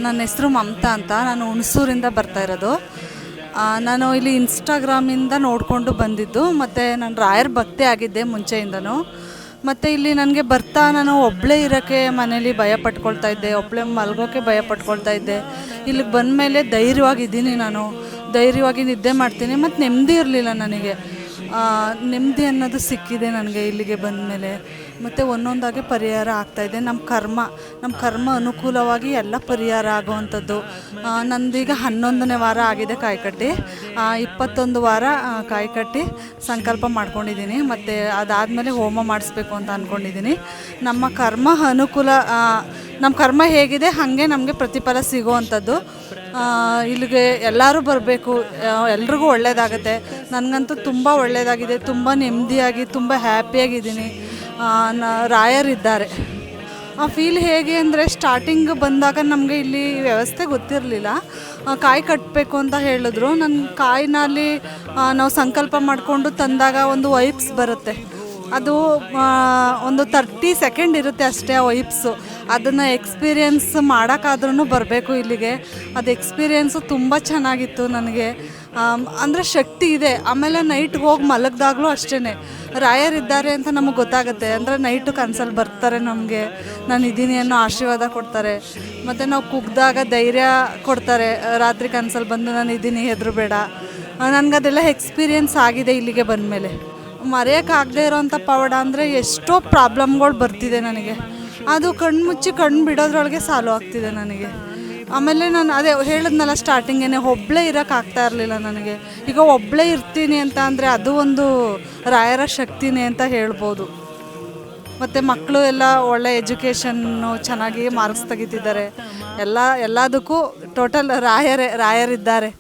ನನ್ನ ಹೆಸರು ಮಮತಾ ಅಂತ. ನಾನು ಹುಣಸೂರಿಂದ ಬರ್ತಾ ಇರೋದು. ನಾನು ಇಲ್ಲಿ ಇನ್ಸ್ಟಾಗ್ರಾಮಿಂದ ನೋಡಿಕೊಂಡು ಬಂದಿದ್ದು. ಮತ್ತು ನಾನು ರಾಯರ ಭಕ್ತಿ ಆಗಿದ್ದೆ ಮುಂಚೆಯಿಂದನೂ. ಮತ್ತು ಇಲ್ಲಿ ನನಗೆ ಬರ್ತಾ ನಾನು ಒಬ್ಬಳೇ ಇರೋಕ್ಕೆ ಮನೇಲಿ ಭಯ ಪಟ್ಕೊಳ್ತಾ ಇದ್ದೆ, ಒಬ್ಬಳೇ ಮಲ್ಗೋಕ್ಕೆ ಭಯ ಪಟ್ಕೊಳ್ತಾ ಇದ್ದೆ. ಇಲ್ಲಿಗೆ ಬಂದಮೇಲೆ ಧೈರ್ಯವಾಗಿದ್ದೀನಿ, ನಾನು ಧೈರ್ಯವಾಗಿ ನಿದ್ದೆ ಮಾಡ್ತೀನಿ. ಮತ್ತು ನೆಮ್ಮದಿ ಇರಲಿಲ್ಲ ನನಗೆ. ನೆಮ್ಮದಿ ಅನ್ನೋದು ಸಿಕ್ಕಿದೆ ನನಗೆ ಇಲ್ಲಿಗೆ ಬಂದಮೇಲೆ. ಮತ್ತು ಒಂದೊಂದಾಗಿ ಪರಿಹಾರ ಆಗ್ತಾಯಿದೆ. ನಮ್ಮ ಕರ್ಮ ಅನುಕೂಲವಾಗಿ ಎಲ್ಲ ಪರಿಹಾರ ಆಗುವಂಥದ್ದು. ನಂದೀಗ 11ನೇ ವಾರ ಆಗಿದೆ ಕಾಯಿಕಟ್ಟಿ. 21 ವಾರ ಕಾಯಿಕಟ್ಟಿ ಸಂಕಲ್ಪ ಮಾಡ್ಕೊಂಡಿದ್ದೀನಿ. ಮತ್ತು ಅದಾದಮೇಲೆ ಹೋಮ ಮಾಡಿಸ್ಬೇಕು ಅಂತ ಅಂದ್ಕೊಂಡಿದ್ದೀನಿ. ನಮ್ಮ ಕರ್ಮ ಹೇಗಿದೆ ಹಾಗೆ ನಮಗೆ ಪ್ರತಿಫಲ ಸಿಗೋವಂಥದ್ದು. ಇಲ್ಲಿಗೆ ಎಲ್ಲರೂ ಬರಬೇಕು, ಎಲ್ರಿಗೂ ಒಳ್ಳೆಯದಾಗತ್ತೆ. ನನಗಂತೂ ತುಂಬ ಒಳ್ಳೆಯದಾಗಿದೆ, ತುಂಬ ನೆಮ್ಮದಿಯಾಗಿ ತುಂಬ ಹ್ಯಾಪಿಯಾಗಿದ್ದೀನಿ. ರಾಯರಿದ್ದಾರೆ. ಆ ಫೀಲ್ ಹೇಗೆ ಅಂದರೆ, ಸ್ಟಾರ್ಟಿಂಗ್ ಬಂದಾಗ ನಮಗೆ ಇಲ್ಲಿ ವ್ಯವಸ್ಥೆ ಗೊತ್ತಿರಲಿಲ್ಲ. ಕಾಯಿ ಕಟ್ಟಬೇಕು ಅಂತ ಹೇಳಿದ್ರು. ನನ್ನ ಕಾಯಿನಲ್ಲಿ ನಾವು ಸಂಕಲ್ಪ ಮಾಡಿಕೊಂಡು ತಂದಾಗ ಒಂದು ವೈಬ್ಸ್ ಬರುತ್ತೆ. ಅದು ಒಂದು 30 ಸೆಕೆಂಡ್ ಇರುತ್ತೆ ಅಷ್ಟೇ ಆ ವೈಬ್ಸು. ಅದನ್ನು ಎಕ್ಸ್ಪೀರಿಯೆನ್ಸ್ ಮಾಡೋಕ್ಕಾದ್ರೂ ಬರಬೇಕು ಇಲ್ಲಿಗೆ. ಅದು ಎಕ್ಸ್ಪೀರಿಯೆನ್ಸು ತುಂಬ ಚೆನ್ನಾಗಿತ್ತು ನನಗೆ. ಅಂದರೆ ಶಕ್ತಿ ಇದೆ. ಆಮೇಲೆ ನೈಟ್ಗೆ ಹೋಗಿ ಮಲಗಿದಾಗಲೂ ಅಷ್ಟೇ ರಾಯರಿದ್ದಾರೆ ಅಂತ ನಮಗೆ ಗೊತ್ತಾಗುತ್ತೆ. ಅಂದರೆ ನೈಟು ಕನಸಲ್ಲಿ ಬರ್ತಾರೆ, ನಮಗೆ ನಾನು ಇದ್ದೀನಿ ಅನ್ನೋ ಆಶೀರ್ವಾದ ಕೊಡ್ತಾರೆ. ಮತ್ತು ನಾವು ಕುಗ್ದಾಗ ಧೈರ್ಯ ಕೊಡ್ತಾರೆ. ರಾತ್ರಿ ಕನಸಲ್ಲಿ ಬಂದು ನಾನು ಇದ್ದೀನಿ, ಹೆದರಬೇಡ. ನನಗದೆಲ್ಲ ಎಕ್ಸ್ಪೀರಿಯೆನ್ಸ್ ಆಗಿದೆ ಇಲ್ಲಿಗೆ ಬಂದಮೇಲೆ. ಮರೆಯೋಕ್ಕಾಗದೇ ಇರೋವಂಥ ಪವಾಡ ಅಂದರೆ ಎಷ್ಟೋ ಪ್ರಾಬ್ಲಮ್ಗಳು ಬರ್ತಿದೆ ನನಗೆ. ಅದು ಕಣ್ಣು ಮುಚ್ಚಿ ಕಣ್ಣು ಬಿಡೋದ್ರೊಳಗೆ ಸಾಲ್ವ್ ಆಗ್ತಿದೆ ನನಗೆ. ಆಮೇಲೆ ನಾನು ಅದೇ ಹೇಳಿದ್ನಲ್ಲ ಸ್ಟಾರ್ಟಿಂಗೇ, ಒಬ್ಬಳೇ ಇರೋಕ್ಕಾಗ್ತಾ ಇರಲಿಲ್ಲ ನನಗೆ. ಈಗ ಒಬ್ಬಳೇ ಇರ್ತೀನಿ ಅಂತ ಅಂದರೆ ಅದು ಒಂದು ರಾಯರ ಶಕ್ತಿನೇ ಅಂತ ಹೇಳ್ಬೋದು. ಮತ್ತು ಮಕ್ಕಳು ಎಲ್ಲ ಒಳ್ಳೆ ಎಜುಕೇಷನ್ನು ಚೆನ್ನಾಗಿ ಮಾರ್ಕ್ಸ್ ತೆಗಿತಿದ್ದಾರೆ. ಎಲ್ಲದಕ್ಕೂ ಟೋಟಲ್ ರಾಯರಿದ್ದಾರೆ.